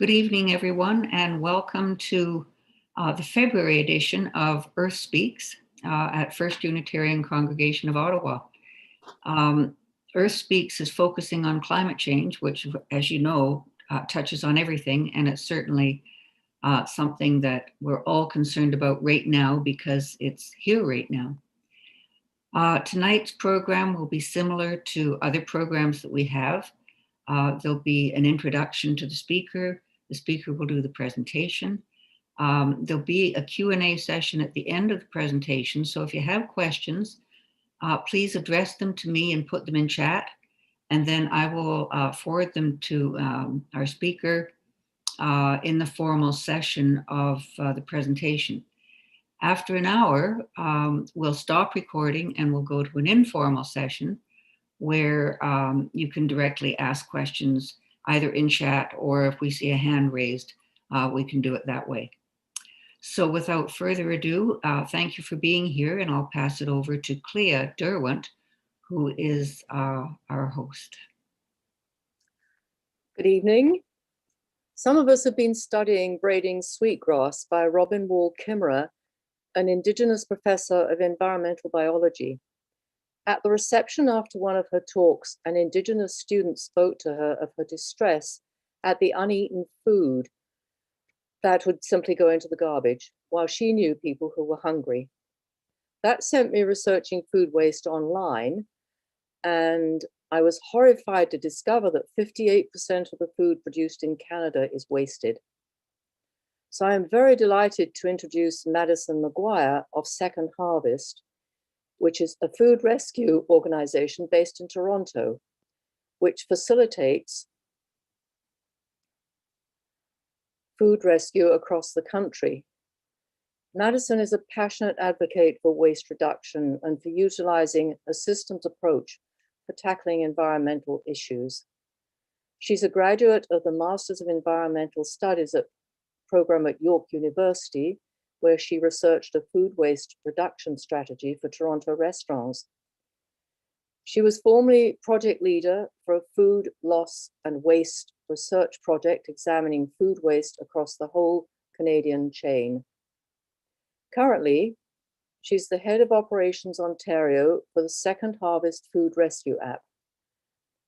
Good evening, everyone, and welcome to the February edition of Earth Speaks at First Unitarian Congregation of Ottawa. Earth Speaks is focusing on climate change, which, as you know, touches on everything, and it's certainly something that we're all concerned about right now because it's here right now. Tonight's program will be similar to other programs that we have. There'll be an introduction to the speaker. The speaker will do the presentation. There'll be a Q&A session at the end of the presentation. So if you have questions, please address them to me and put them in chat. And then I will forward them to our speaker in the formal session of the presentation. After an hour, we'll stop recording and we'll go to an informal session where you can directly ask questions either in chat or if we see a hand raised, we can do it that way. So without further ado, thank you for being here, and I'll pass it over to Clea Derwent, who is our host. Good evening. Some of us have been studying braiding sweetgrass by Robin Wall Kimmerer, an Indigenous professor of environmental biology. At the reception after one of her talks, an Indigenous student spoke to her of her distress at the uneaten food that would simply go into the garbage, while she knew people who were hungry. That sent me researching food waste online, and I was horrified to discover that 58% of the food produced in Canada is wasted. So I am very delighted to introduce Madison Maguire of Second Harvest, which is a food rescue organization based in Toronto, which facilitates food rescue across the country. Madison is a passionate advocate for waste reduction and for utilizing a systems approach for tackling environmental issues. She's a graduate of the Masters of Environmental Studies program at York University, where she researched a food waste reduction strategy for Toronto restaurants. She was formerly project leader for a food loss and waste research project examining food waste across the whole Canadian chain. Currently, she's the head of Operations Ontario for the Second Harvest Food Rescue app.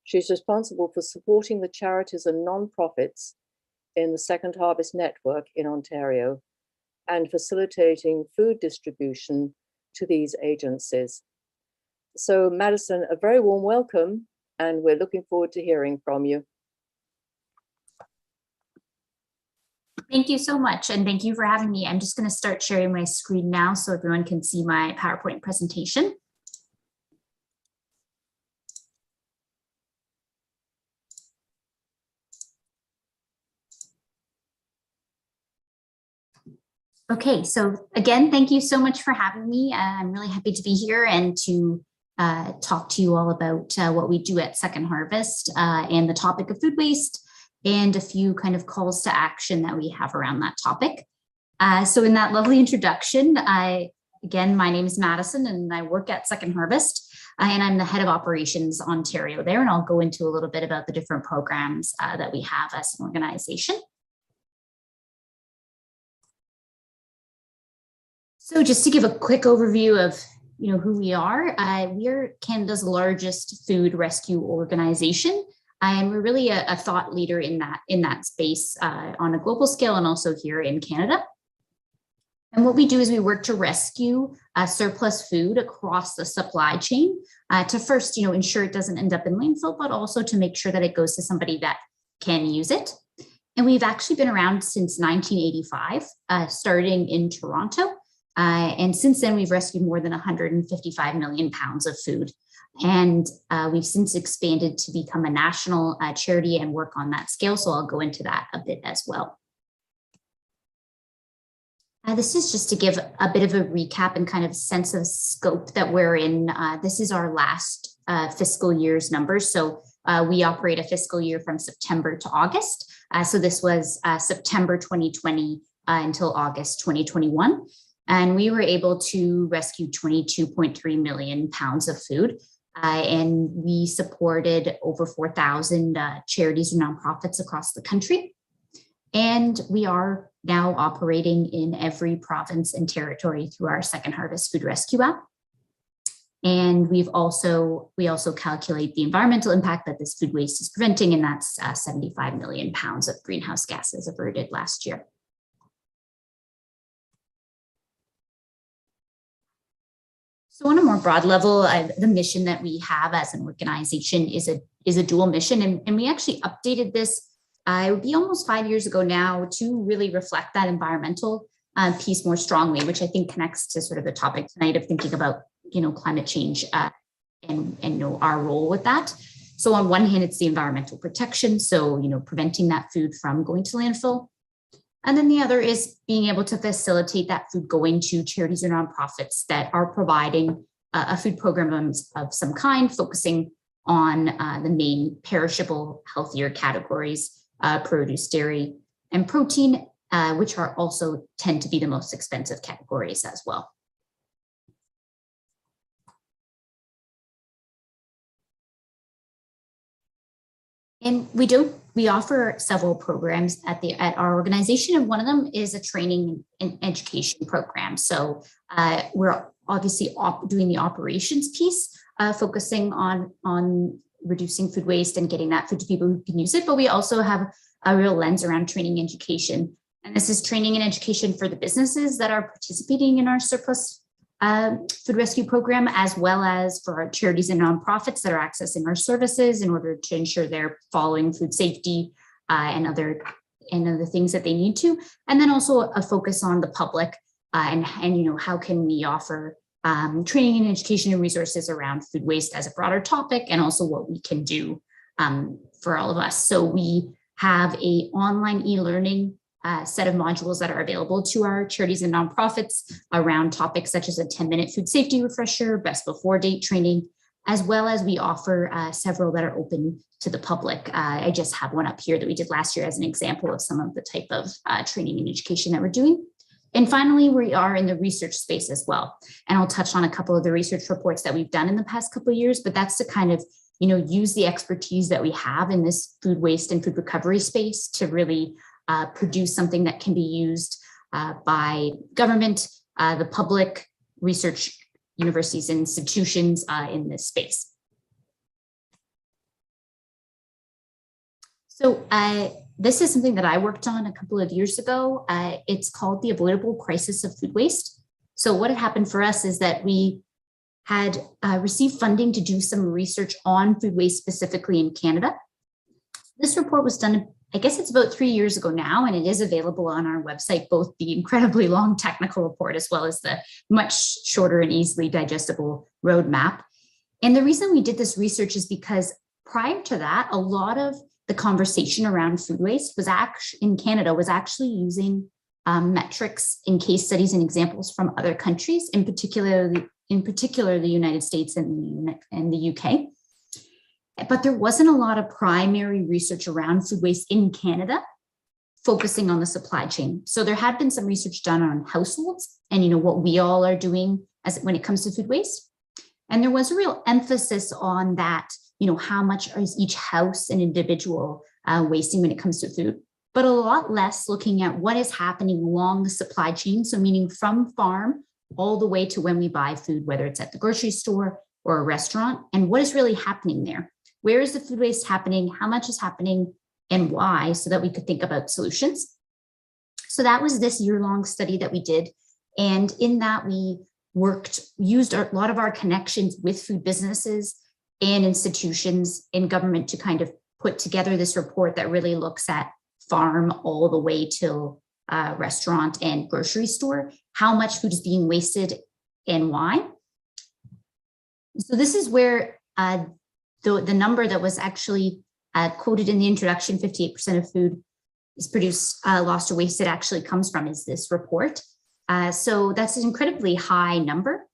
She's responsible for supporting the charities and nonprofits in the Second Harvest network in Ontario and facilitating food distribution to these agencies. So Madison, a very warm welcome, and we're looking forward to hearing from you. Thank you so much, and thank you for having me. I'm just going to start sharing my screen now so everyone can see my PowerPoint presentation. Okay, so again, thank you so much for having me. I'm really happy to be here and to talk to you all about what we do at Second Harvest and the topic of food waste and a few kind of calls to action that we have around that topic. So in that lovely introduction, again, my name is Madison and I work at Second Harvest and I'm the head of Operations Ontario there, and I'll go into a little bit about the different programs that we have as an organization. So just to give a quick overview of who we are Canada's largest food rescue organization, and we're really a thought leader in that space on a global scale and also here in Canada. And what we do is we work to rescue surplus food across the supply chain to first ensure it doesn't end up in landfill, but also to make sure that it goes to somebody that can use it. And we've actually been around since 1985, starting in Toronto. And since then, we've rescued more than 155 million pounds of food. And we've since expanded to become a national charity and work on that scale. So I'll go into that a bit as well. This is just to give a bit of a recap and kind of sense of scope that we're in. This is our last fiscal year's numbers. So we operate a fiscal year from September to August. So this was September 2020 until August 2021. And we were able to rescue 22.3 million pounds of food. And we supported over 4,000 charities and nonprofits across the country. And we are now operating in every province and territory through our Second Harvest Food Rescue app. And we also calculate the environmental impact that this food waste is preventing, and that's 75 million pounds of greenhouse gases averted last year. So on a more broad level, the mission that we have as an organization is a dual mission, and we actually updated this. It would be almost 5 years ago now to really reflect that environmental piece more strongly, which I think connects to sort of the topic tonight of thinking about climate change and our role with that. So on one hand, it's the environmental protection, so preventing that food from going to landfill. And then the other is being able to facilitate that food going to charities or nonprofits that are providing a food program of some kind, focusing on the main perishable, healthier categories, produce, dairy, and protein, which are also tend to be the most expensive categories as well. And we offer several programs at our organization, and one of them is a training and education program. So we're obviously doing the operations piece, focusing on reducing food waste and getting that food to people who can use it. But we also have a real lens around training and education. And this is training and education for the businesses that are participating in our surplus food rescue program, as well as for our charities and nonprofits that are accessing our services in order to ensure they're following food safety and other things that they need to. And then also a focus on the public and how can we offer training and education and resources around food waste as a broader topic, and also what we can do for all of us. So we have an online e-learning set of modules that are available to our charities and nonprofits around topics such as a 10-minute food safety refresher, best before date training, as well as we offer several that are open to the public. I just have one up here that we did last year as an example of some of the type of training and education that we're doing. And finally, we are in the research space as well. And I'll touch on a couple of the research reports that we've done in the past couple of years, but that's to kind of use the expertise that we have in this food waste and food recovery space to really produce something that can be used by government, the public, research universities and institutions in this space. So this is something that I worked on a couple of years ago. It's called the Avoidable Crisis of Food Waste. So what had happened for us is that we had received funding to do some research on food waste specifically in Canada. This report was done, I guess it's about 3 years ago now, and it is available on our website, both the incredibly long technical report as well as the much shorter and easily digestible roadmap. And the reason we did this research is because prior to that, a lot of the conversation around food waste was actually in Canada was actually using metrics and case studies and examples from other countries, in particular the United States and the UK. But there wasn't a lot of primary research around food waste in Canada focusing on the supply chain. So there had been some research done on households and what we all are doing when it comes to food waste. And there was a real emphasis on that, how much is each house and individual wasting when it comes to food, but a lot less looking at what is happening along the supply chain. So meaning from farm all the way to when we buy food, whether it's at the grocery store or a restaurant, and what is really happening there. Where is the food waste happening? How much is happening and why, so that we could think about solutions. So that was this year-long study that we did. And in that we used a lot of our connections with food businesses and institutions in government to kind of put together this report that really looks at farm all the way till restaurant and grocery store, how much food is being wasted and why. So this is where the number that was actually quoted in the introduction, 58% of food is produced, lost or wasted, actually comes from is this report. So that's an incredibly high number.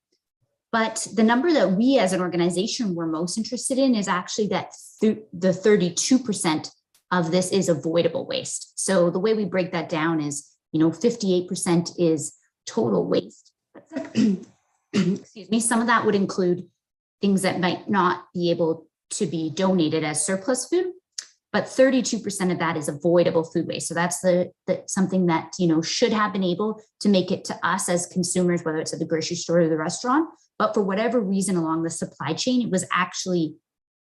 But the number that we as an organization were most interested in is actually that the 32% of this is avoidable waste. So the way we break that down is, 58% is total waste. Excuse me. Some of that would include things that might not be able to be donated as surplus food. but 32% of that is avoidable food waste. So that's something that, should have been able to make it to us as consumers, whether it's at the grocery store or the restaurant, but for whatever reason along the supply chain, it was actually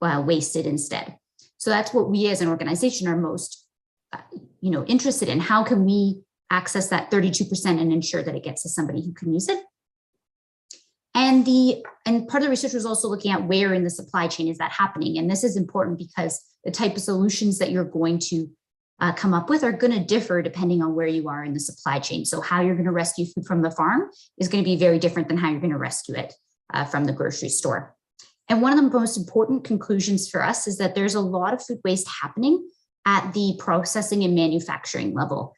wasted instead. So that's what we as an organization are most, interested in. How can we access that 32% and ensure that it gets to somebody who can use it? And part of the research was also looking at where in the supply chain is that happening. And this is important because the type of solutions that you're going to come up with are going to differ depending on where you are in the supply chain. So how you're going to rescue food from the farm is going to be very different than how you're going to rescue it from the grocery store. And one of the most important conclusions for us is that there's a lot of food waste happening at the processing and manufacturing level.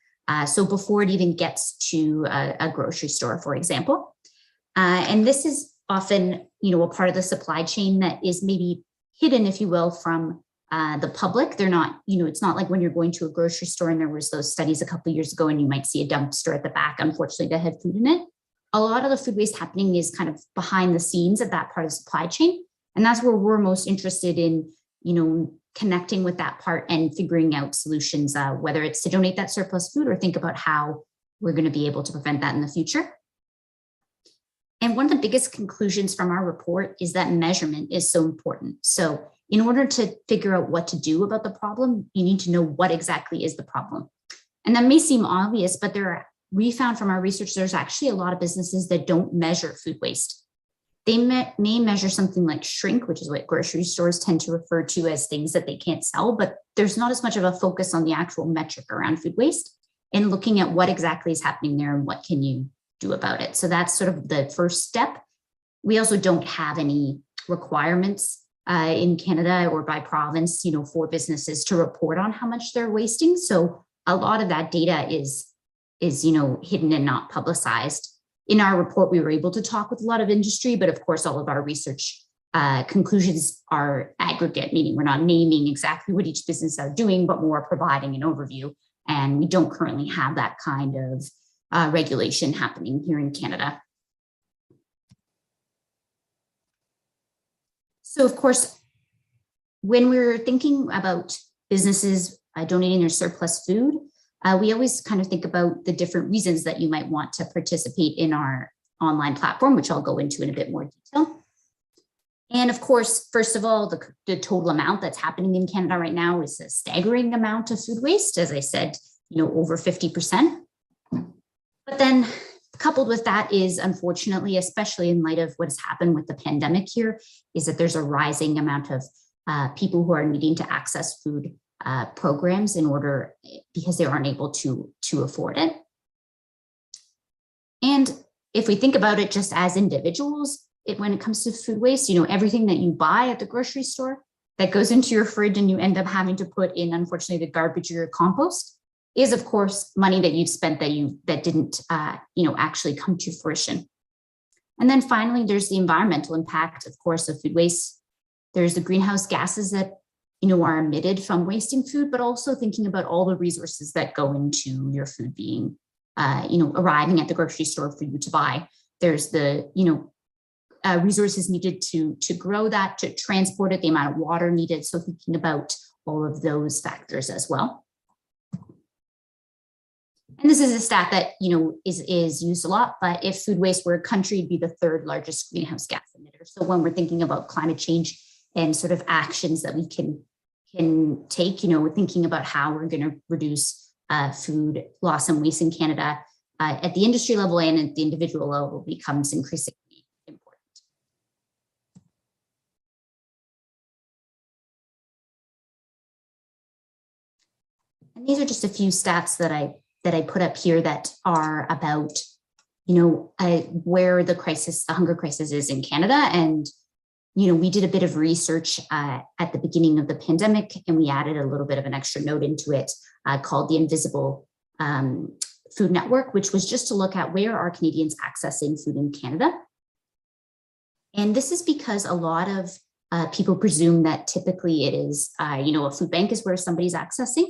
So before it even gets to a grocery store, for example. And this is often, a part of the supply chain that is maybe hidden, if you will, from the public. They're not, it's not like when you're going to a grocery store and there was those studies a couple of years ago and you might see a dumpster at the back, unfortunately, that had food in it. A lot of the food waste happening is kind of behind the scenes of that part of the supply chain. And that's where we're most interested in, connecting with that part and figuring out solutions, whether it's to donate that surplus food or think about how we're going to be able to prevent that in the future. And one of the biggest conclusions from our report is that measurement is so important. So in order to figure out what to do about the problem, you need to know what exactly is the problem. And that may seem obvious, but we found from our research, there's actually a lot of businesses that don't measure food waste. They may measure something like shrink, which is what grocery stores tend to refer to as things that they can't sell, but there's not as much of a focus on the actual metric around food waste and looking at what exactly is happening there and what can you do about it. So that's sort of the first step. We also don't have any requirements in Canada or by province, for businesses to report on how much they're wasting. So a lot of that data is hidden and not publicized. In our report, we were able to talk with a lot of industry, but of course, all of our research conclusions are aggregate, meaning we're not naming exactly what each business are doing, but more providing an overview. And we don't currently have that kind of regulation happening here in Canada. So of course, when we're thinking about businesses donating their surplus food, we always kind of think about the different reasons that you might want to participate in our online platform, which I'll go into in a bit more detail. And of course, first of all, the total amount that's happening in Canada right now is a staggering amount of food waste, as I said, over 50%. But then coupled with that is, unfortunately, especially in light of what has happened with the pandemic here, is that there's a rising amount of people who are needing to access food programs because they aren't able to afford it. And if we think about it just as individuals, when it comes to food waste, everything that you buy at the grocery store that goes into your fridge and you end up having to put in, unfortunately, the garbage or your compost is, of course, money that you've spent that didn't actually come to fruition. And then finally, there's the environmental impact, of course, of food waste. There's the greenhouse gases that are emitted from wasting food, but also thinking about all the resources that go into your food being, arriving at the grocery store for you to buy. There's the, resources needed to grow that, to transport it, the amount of water needed. So thinking about all of those factors as well. And this is a stat that, is used a lot, but if food waste were a country, it'd be the third largest greenhouse gas emitter. So when we're thinking about climate change and sort of actions that we can take, we're thinking about how we're going to reduce food loss and waste in Canada at the industry level and at the individual level becomes increasingly important. And these are just a few stats that I put up here that are about, where the hunger crisis is in Canada. And we did a bit of research at the beginning of the pandemic, and we added a little bit of an extra note into it called the Invisible Food Network, which was just to look at where are Canadians accessing food in Canada. And this is because a lot of people presume that typically it is, a food bank is where somebody's accessing.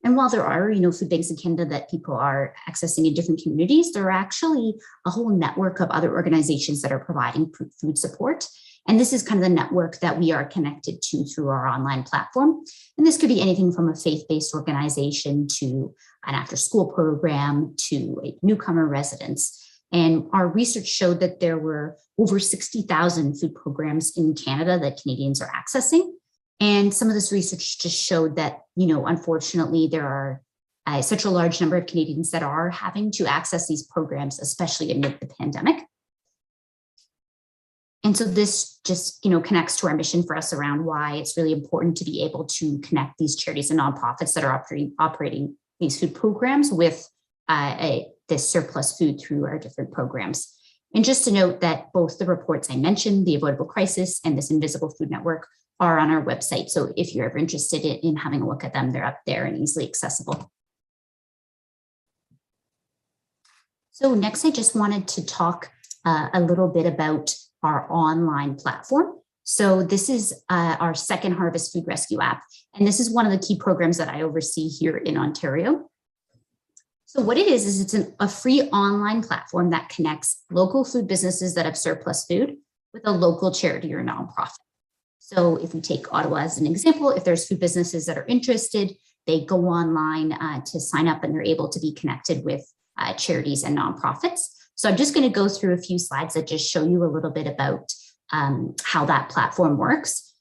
And while there are, food banks in Canada that people are accessing in different communities, there are actually a whole network of other organizations that are providing food support. And this is kind of the network that we are connected to through our online platform. And this could be anything from a faith-based organization to an after-school program to a newcomer residence. And our research showed that there were over 60,000 food programs in Canada that Canadians are accessing. And some of this research just showed that, unfortunately, there are such a large number of Canadians that are having to access these programs, especially amid the pandemic. And so this just, connects to our mission for us around why it's really important to be able to connect these charities and nonprofits that are operating these food programs with this surplus food through our different programs. And just to note that both the reports I mentioned, the Avoidable Crisis and this Invisible Food Network, are on our website. So if you're ever interested in having a look at them, they're up there and easily accessible. So next, I just wanted to talk a little bit about our online platform. So this is our Second Harvest Food Rescue app. And this is one of the key programs that I oversee here in Ontario. So what it is it's a free online platform that connects local food businesses that have surplus food with a local charity or nonprofit. So if we take Ottawa as an example, if there's food businesses that are interested, they go online to sign up and they're able to be connected with charities and nonprofits. So I'm just going to go through a few slides that just show you a little bit about how that platform works.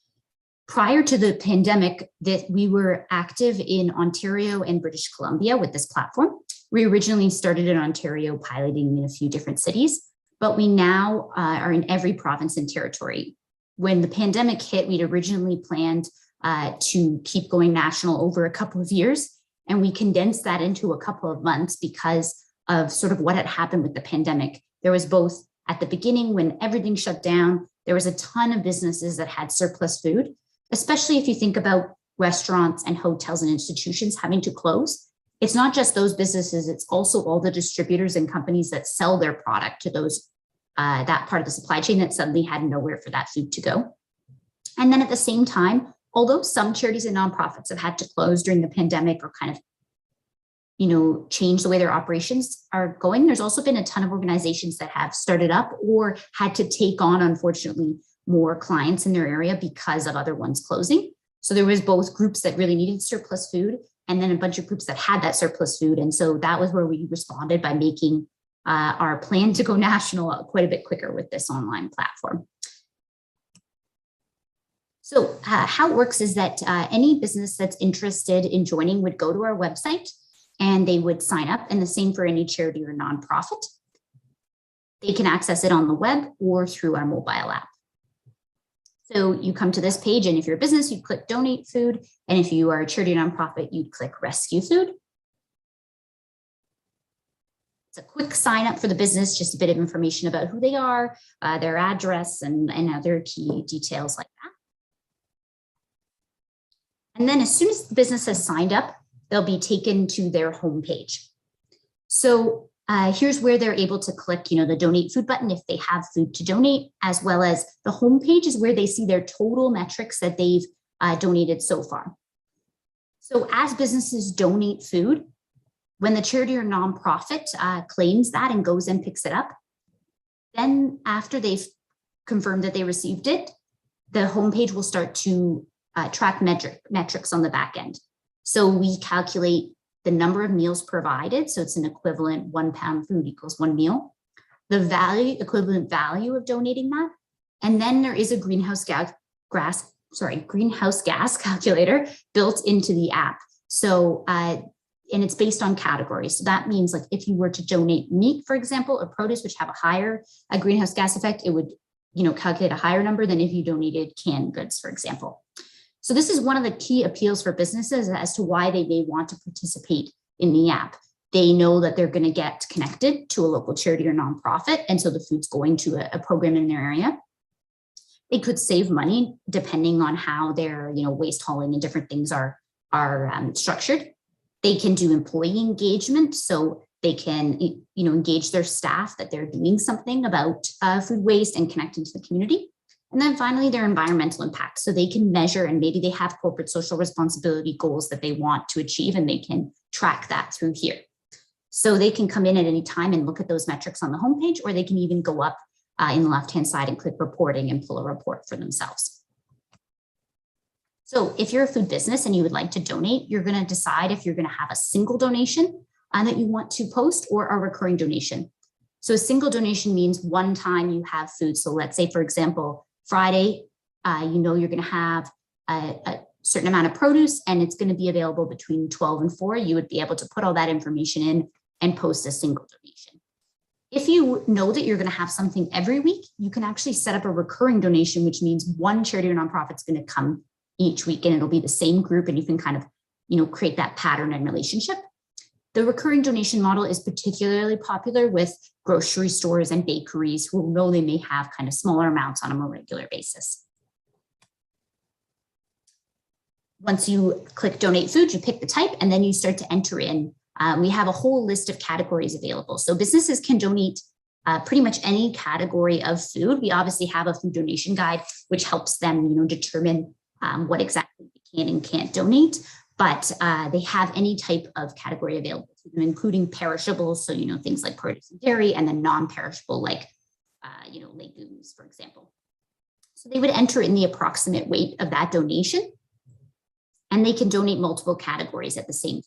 Prior to the pandemic, we were active in Ontario and British Columbia with this platform. We originally started in Ontario, piloting in a few different cities, but we now are in every province and territory. When the pandemic hit, we'd originally planned to keep going national over a couple of years, and we condensed that into a couple of months because of sort of what had happened with the pandemic. There was both at the beginning when everything shut down, there was a ton of businesses that had surplus food, especially if you think about restaurants and hotels and institutions having to close. It's not just those businesses, it's also all the distributors and companies that sell their product to those that part of the supply chain that suddenly had nowhere for that food to go. And then at the same time, although some charities and nonprofits have had to close during the pandemic or kind of, change the way their operations are going, there's also been a ton of organizations that have started up or had to take on, unfortunately, more clients in their area because of other ones closing. So there was both groups that really needed surplus food and then a bunch of groups that had that surplus food. And so that was where we responded by making our plan to go national quite a bit quicker with this online platform. So how it works is that any business that's interested in joining would go to our website and they would sign up, and the same for any charity or nonprofit. They can access it on the web or through our mobile app. So you come to this page, and if you're a business, you click donate food. And if you are a charity or nonprofit, you'd click rescue food. It's a quick sign up for the business, just a bit of information about who they are, their address, and other key details like that. And then as soon as the business has signed up, they'll be taken to their homepage. So here's where they're able to click, the donate food button if they have food to donate, as well as the homepage is where they see their total metrics that they've donated so far. So as businesses donate food, when the charity or nonprofit claims that and goes and picks it up, then after they've confirmed that they received it, the homepage will start to track metrics on the back end. So we calculate the number of meals provided. So it's an equivalent 1 pound food equals 1 meal, the equivalent value of donating that. And then there is a greenhouse gas calculator built into the app. So, and it's based on categories. So that means like if you were to donate meat, for example, or produce, which have a higher greenhouse gas effect, it would, calculate a higher number than if you donated canned goods, for example. So this is one of the key appeals for businesses as to why they may want to participate in the app. They know that they're going to get connected to a local charity or nonprofit, and so the food's going to a program in their area. They could save money depending on how their waste hauling and different things are structured. They can do employee engagement, so they can engage their staff that they're doing something about food waste and connecting to the community. And then finally, their environmental impact. So they can measure, and maybe they have corporate social responsibility goals that they want to achieve, and they can track that through here. So they can come in at any time and look at those metrics on the homepage, or they can even go up in the left-hand side and click reporting and pull a report for themselves. So if you're a food business and you would like to donate, you're going to decide if you're going to have a single donation that you want to post or a recurring donation. So a single donation means one time you have food. So let's say, for example, Friday, you know you're going to have a certain amount of produce and it's going to be available between 12 and 4. You would be able to put all that information in and post a single donation. If you know that you're going to have something every week, you can actually set up a recurring donation, which means one charity or nonprofit is going to come each week and it'll be the same group, and you can kind of, create that pattern and relationship. The recurring donation model is particularly popular with grocery stores and bakeries who know they may have kind of smaller amounts on a more regular basis. Once you click donate food, you pick the type and then you start to enter in. We have a whole list of categories available. So businesses can donate pretty much any category of food. We obviously have a food donation guide, which helps them, determine what exactly they can and can't donate. But they have any type of category available to them, including perishables. So, things like produce and dairy, and then non-perishable like, legumes, for example. So they would enter in the approximate weight of that donation, and they can donate multiple categories at the same time.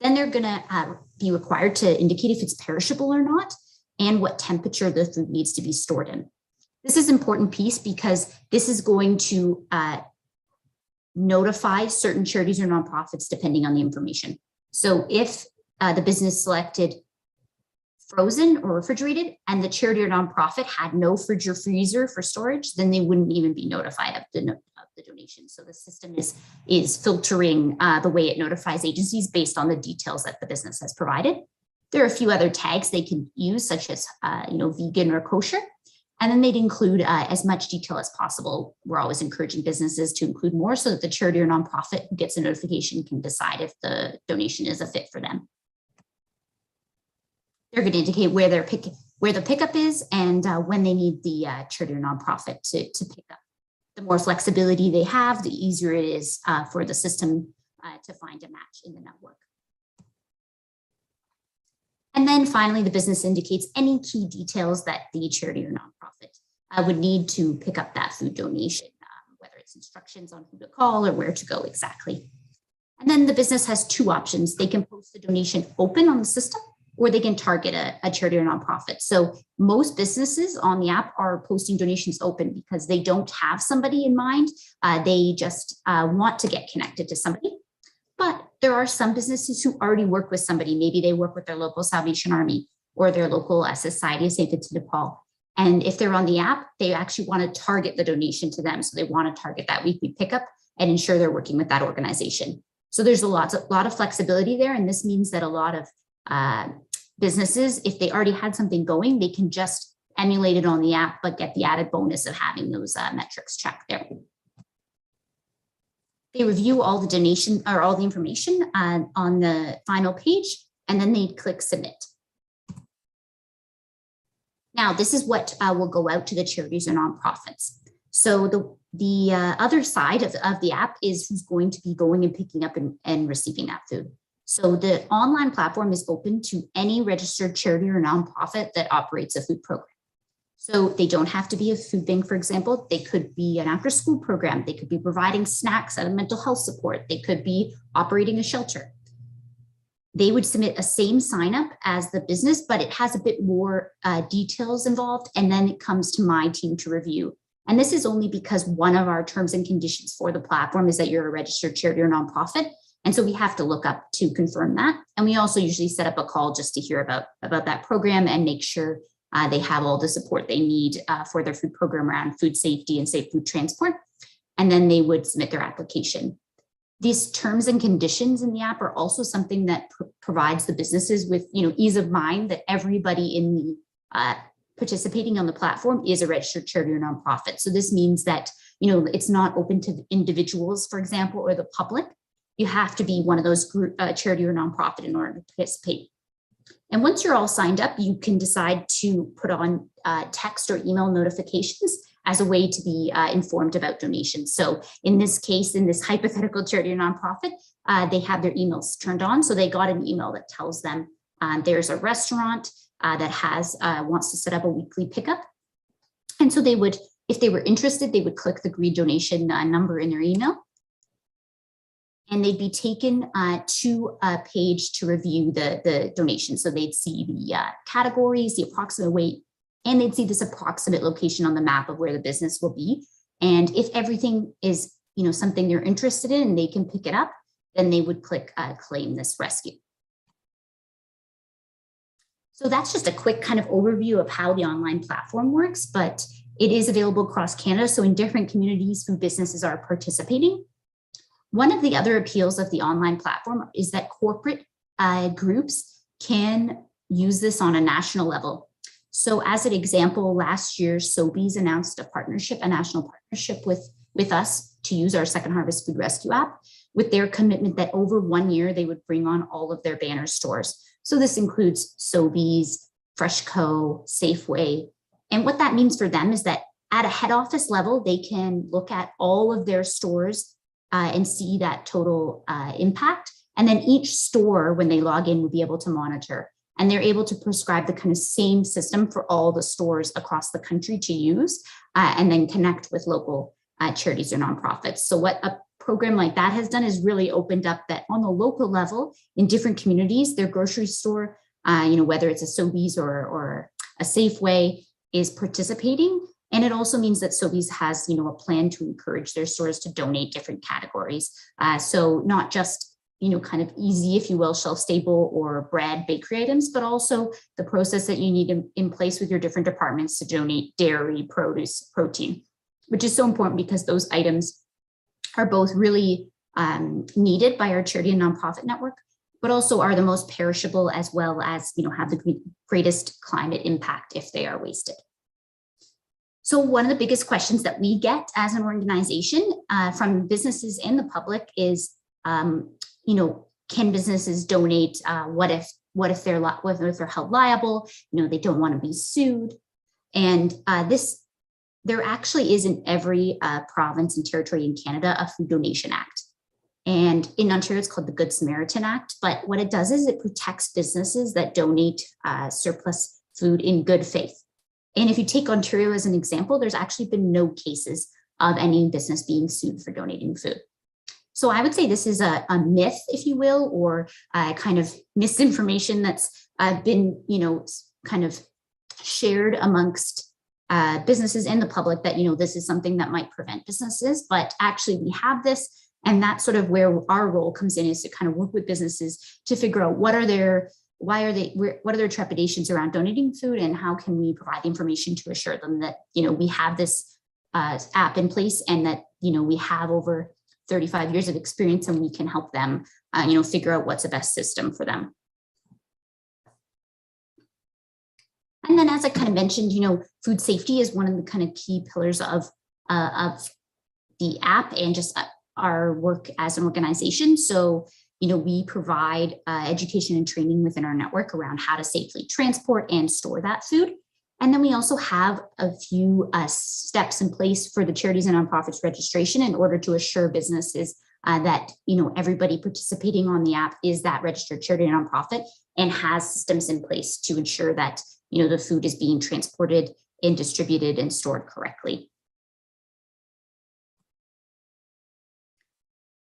Then they're going to be required to indicate if it's perishable or not and what temperature the food needs to be stored in. This is an important piece because this is going to notify certain charities or nonprofits depending on the information. So if the business selected frozen or refrigerated and the charity or nonprofit had no fridge or freezer for storage, then they wouldn't even be notified of the donation. So the system is filtering the way it notifies agencies based on the details that the business has provided. There are a few other tags they can use, such as vegan or kosher, and then they'd include as much detail as possible. We're always encouraging businesses to include more so that the charity or nonprofit who gets a notification can decide if the donation is a fit for them. They're going to indicate where the pickup is and when they need the charity or nonprofit to pick up. The more flexibility they have, the easier it is for the system to find a match in the network. And then finally, the business indicates any key details that the charity or nonprofit would need to pick up that food donation, whether it's instructions on who to call or where to go exactly. And then the business has two options. They can post the donation open on the system, or they can target a charity or nonprofit. So most businesses on the app are posting donations open because they don't have somebody in mind. They just want to get connected to somebody. But there are some businesses who already work with somebody. Maybe they work with their local Salvation Army or their local Society of St. Vincent de Paul. And if they're on the app, they actually want to target the donation to them. So they want to target that weekly pickup and ensure they're working with that organization. So there's a lot of flexibility there. And this means that a lot of businesses, if they already had something going, they can just emulate it on the app, but get the added bonus of having those metrics checked there. They review all the donation or all the information on the final page, and then they click submit. Now, this is what will go out to the charities or nonprofits. So the other side of the app is who's going to be going and picking up and receiving that food. So the online platform is open to any registered charity or nonprofit that operates a food program. So they don't have to be a food bank, for example. They could be an after-school program. They could be providing snacks and mental health support. They could be operating a shelter. They would submit a same sign up as the business, but it has a bit more details involved. And then it comes to my team to review. And this is only because one of our terms and conditions for the platform is that you're a registered charity or nonprofit. And so we have to look up to confirm that. And we also usually set up a call just to hear about that program and make sure they have all the support they need for their food program around food safety and safe food transport. And then they would submit their application. These terms and conditions in the app are also something that provides the businesses with ease of mind that everybody in the participating on the platform is a registered charity or nonprofit. So this means that it's not open to individuals, for example, or the public. You have to be one of those group charity or nonprofit in order to participate. And once you're all signed up, you can decide to put on text or email notifications as a way to be informed about donations. So in this case, in this hypothetical charity or nonprofit, they have their emails turned on. So they got an email that tells them there's a restaurant that wants to set up a weekly pickup. And so they would, if they were interested, they would click the green donation number in their email, and they'd be taken to a page to review the donation. So they'd see the categories, the approximate weight, and they'd see this approximate location on the map of where the business will be. And if everything is, something they're interested in and they can pick it up, then they would click claim this rescue. So that's just a quick kind of overview of how the online platform works, but it is available across Canada. So in different communities, food businesses are participating. One of the other appeals of the online platform is that corporate groups can use this on a national level. So as an example, last year, Sobeys announced a national partnership with us to use our Second Harvest Food Rescue app, with their commitment that over 1 year, they would bring on all of their banner stores. So this includes Sobeys, Freshco, Safeway. And what that means for them is that at a head office level, they can look at all of their stores and see that total impact. And then each store, when they log in, will be able to monitor. And they're able to prescribe the kind of same system for all the stores across the country to use, and then connect with local charities or nonprofits. So what a program like that has done is really opened up that on the local level in different communities, their grocery store, whether it's a Sobeys or a Safeway, is participating. And it also means that Sobeys has, a plan to encourage their stores to donate different categories. So not just, kind of easy, if you will, shelf stable or bread, bakery items, but also the process that you need in place with your different departments to donate dairy, produce, protein, which is so important because those items are both really needed by our charity and nonprofit network, but also are the most perishable, as well as, have the greatest climate impact if they are wasted. So one of the biggest questions that we get as an organization from businesses and the public is, can businesses donate? What if they're held liable? They don't want to be sued. And there actually is in every province and territory in Canada a food donation act. And in Ontario, it's called the Good Samaritan Act. But what it does is it protects businesses that donate surplus food in good faith. And if you take Ontario as an example, there's actually been no cases of any business being sued for donating food. So I would say this is a myth, if you will, or kind of misinformation that's been, kind of shared amongst businesses and the public that, this is something that might prevent businesses, but actually we have this. And that's sort of where our role comes in, is to kind of work with businesses to figure out what are their trepidations around donating food, and how can we provide information to assure them that, we have this app in place, and that, we have over 35 years of experience, and we can help them, figure out what's the best system for them. And then, as I kind of mentioned, food safety is one of the kind of key pillars of the app and just our work as an organization. So, we provide education and training within our network around how to safely transport and store that food. And then we also have a few steps in place for the charities and nonprofits registration in order to assure businesses that, everybody participating on the app is that registered charity and nonprofit and has systems in place to ensure that, the food is being transported and distributed and stored correctly.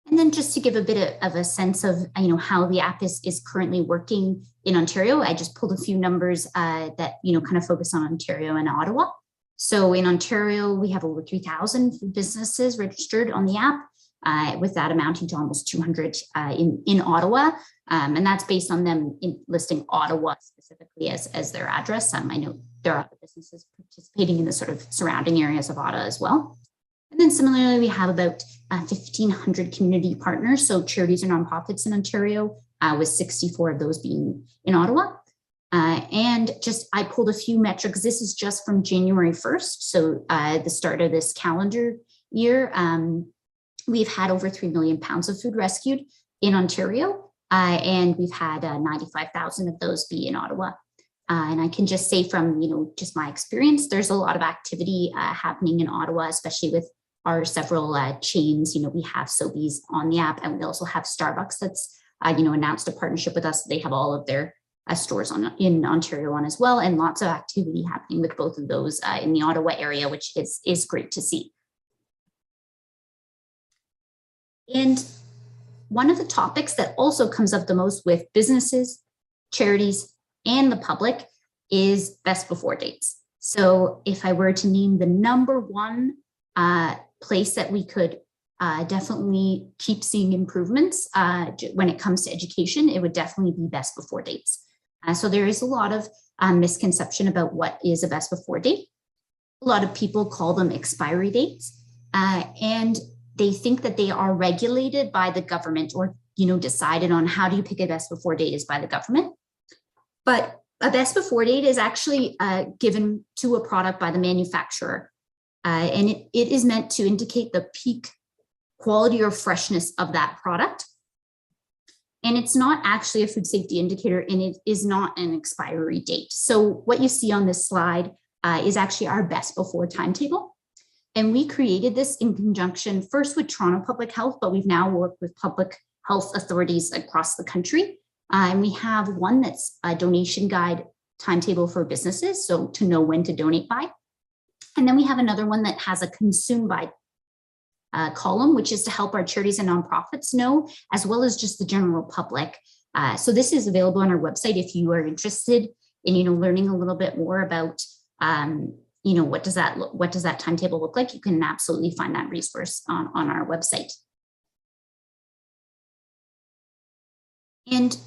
And then just to give a bit of a sense of, how the app is currently working in Ontario, I just pulled a few numbers that, kind of focus on Ontario and Ottawa. So in Ontario, we have over 3,000 businesses registered on the app, with that amounting to almost 200 in Ottawa. And that's based on them listing Ottawa specifically as their address. I know there are other businesses participating in the sort of surrounding areas of Ottawa as well. And then similarly, we have about 1,500 community partners, so charities and nonprofits in Ontario, with 64 of those being in Ottawa. And just I pulled a few metrics. This is just from January 1st, so the start of this calendar year. We've had over 3 million pounds of food rescued in Ontario, and we've had 95,000 of those be in Ottawa. And I can just say from, just my experience, there's a lot of activity happening in Ottawa, especially with our several chains. We have Sobeys on the app, and we also have Starbucks that's, announced a partnership with us. They have all of their stores in Ontario on as well, and lots of activity happening with both of those in the Ottawa area, which is great to see. And one of the topics that also comes up the most with businesses, charities, and the public is best before dates. So if I were to name the number one place that we could definitely keep seeing improvements when it comes to education, it would definitely be best before dates. So there is a lot of misconception about what is a best before date. A lot of people call them expiry dates, and they think that they are regulated by the government, or decided on how do you pick a best before date is by the government. But a best before date is actually given to a product by the manufacturer, and it is meant to indicate the peak quality or freshness of that product. And it's not actually a food safety indicator, and it is not an expiry date. So what you see on this slide is actually our best before timetable. And we created this in conjunction first with Toronto Public Health, but we've now worked with public health authorities across the country. And we have one that's a donation guide timetable for businesses, so to know when to donate by. And then we have another one that has a consume by column, which is to help our charities and nonprofits know, as well as just the general public. So this is available on our website if you are interested in learning a little bit more about what does that timetable look like. You can absolutely find that resource on our website. And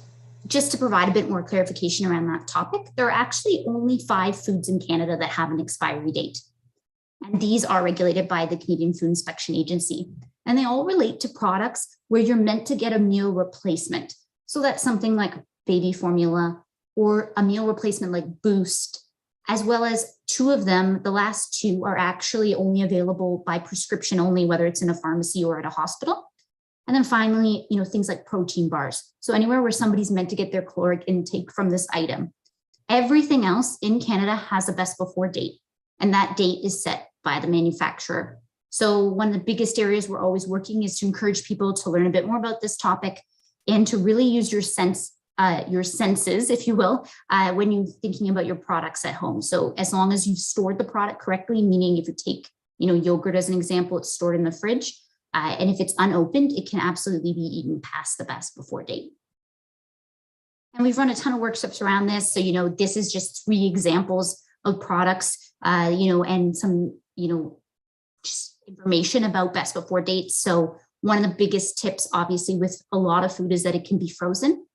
just to provide a bit more clarification around that topic, there are actually only 5 foods in Canada that have an expiry date. And these are regulated by the Canadian Food Inspection Agency. And they all relate to products where you're meant to get a meal replacement. So that's something like baby formula or a meal replacement like Boost, as well as 2 of them, the last 2 are actually only available by prescription only, whether it's in a pharmacy or at a hospital. And then finally, things like protein bars. So anywhere where somebody's meant to get their caloric intake from this item. Everything else in Canada has a best before date, and that date is set by the manufacturer. So one of the biggest areas we're always working is to encourage people to learn a bit more about this topic and to really use your senses, if you will, when you're thinking about your products at home. So as long as you've stored the product correctly, meaning if you take, yogurt as an example, it's stored in the fridge. And if it's unopened, it can absolutely be eaten past the best before date. And we've run a ton of workshops around this. So, this is just 3 examples of products, and some, just information about best before dates. So one of the biggest tips, obviously, with a lot of food is that it can be frozen.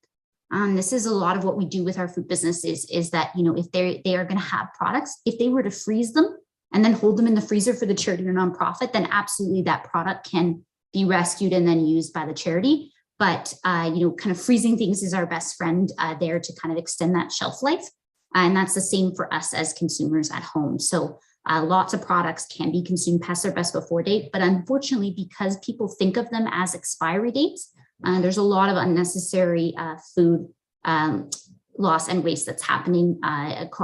This is a lot of what we do with our food businesses is that, if they are going to have products, if they were to freeze them and then hold them in the freezer for the charity or nonprofit, then absolutely that product can be rescued and then used by the charity. But, kind of freezing things is our best friend there to kind of extend that shelf life. And that's the same for us as consumers at home. So lots of products can be consumed past their best before date, but unfortunately, because people think of them as expiry dates, there's a lot of unnecessary food loss and waste that's happening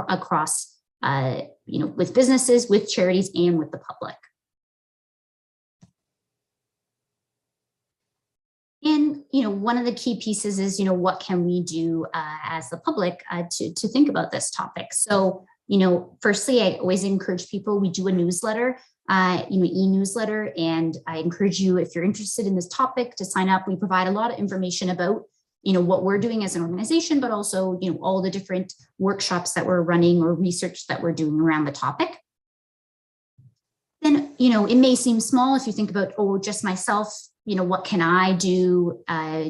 across, with businesses, with charities, and with the public. And, one of the key pieces is, what can we do as the public to think about this topic? So, firstly, I always encourage people, we do a newsletter, e-newsletter, and I encourage you, if you're interested in this topic, to sign up. We provide a lot of information about, what we're doing as an organization, but also, all the different workshops that we're running or research that we're doing around the topic. Then, it may seem small if you think about, just myself, what can I do,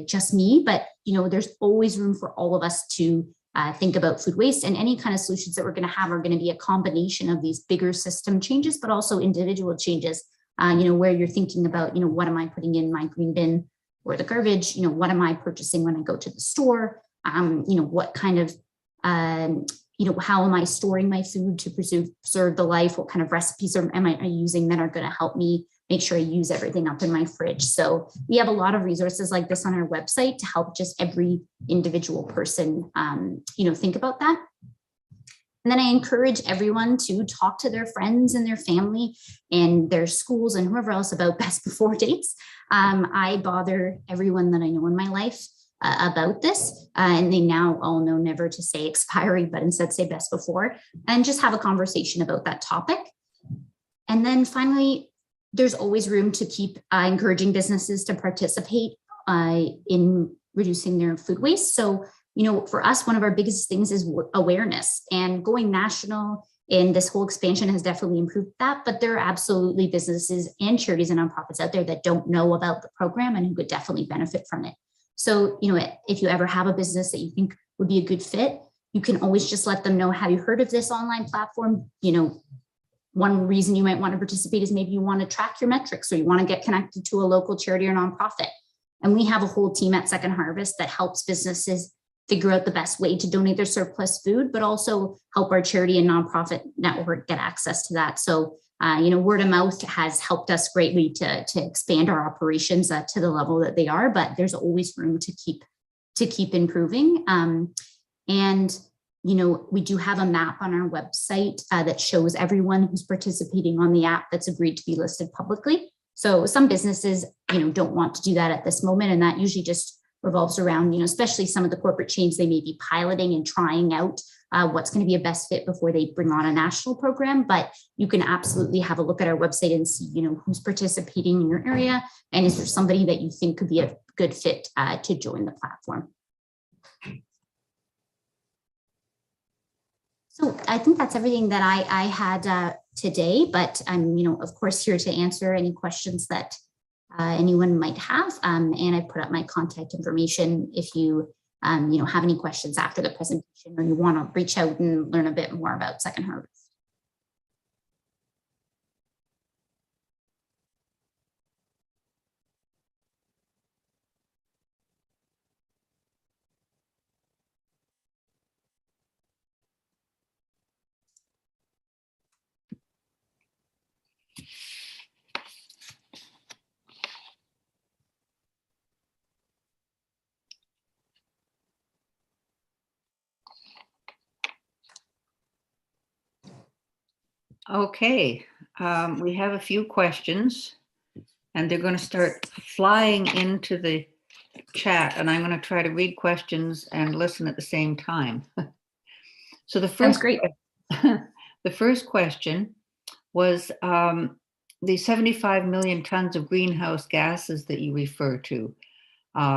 just me? But, there's always room for all of us to think about food waste, and any kind of solutions that we're going to have are going to be a combination of these bigger system changes, but also individual changes, where you're thinking about, what am I putting in my green bin or the garbage? What am I purchasing when I go to the store? What kind of, how am I storing my food to preserve the life? What kind of recipes am I using that are going to help me make sure I use everything up in my fridge? So we have a lot of resources like this on our website to help just every individual person, think about that. And then I encourage everyone to talk to their friends and their family and their schools and whoever else about best before dates. I bother everyone that I know in my life about this. And they now all know never to say expiry, but instead say best before, and just have a conversation about that topic. And then finally, there's always room to keep encouraging businesses to participate in reducing their food waste. So, for us, one of our biggest things is awareness, and going national. And this whole expansion has definitely improved that, but there are absolutely businesses and charities and nonprofits out there that don't know about the program and who could definitely benefit from it. So, if you ever have a business that you think would be a good fit, you can always just let them know, have you heard of this online platform? One reason you might want to participate is maybe you want to track your metrics, or you want to get connected to a local charity or nonprofit. And we have a whole team at Second Harvest that helps businesses figure out the best way to donate their surplus food, but also help our charity and nonprofit network get access to that. So, word of mouth has helped us greatly to expand our operations to the level that they are, but there's always room to keep improving. And we do have a map on our website that shows everyone who's participating on the app that's agreed to be listed publicly. So some businesses, don't want to do that at this moment, and that usually just revolves around, especially some of the corporate chains, they may be piloting and trying out what's going to be a best fit before they bring on a national program. But you can absolutely have a look at our website and see, who's participating in your area, and is there somebody that you think could be a good fit to join the platform. So I think that's everything that I had today, but I'm, of course, here to answer any questions that anyone might have. And I put up my contact information if you, have any questions after the presentation, or you want to reach out and learn a bit more about Second Harvest. Okay, we have a few questions, and they're going to start flying into the chat, and I'm going to try to read questions and listen at the same time. So the first, great. The first question was the 75 million tons of greenhouse gases that you refer to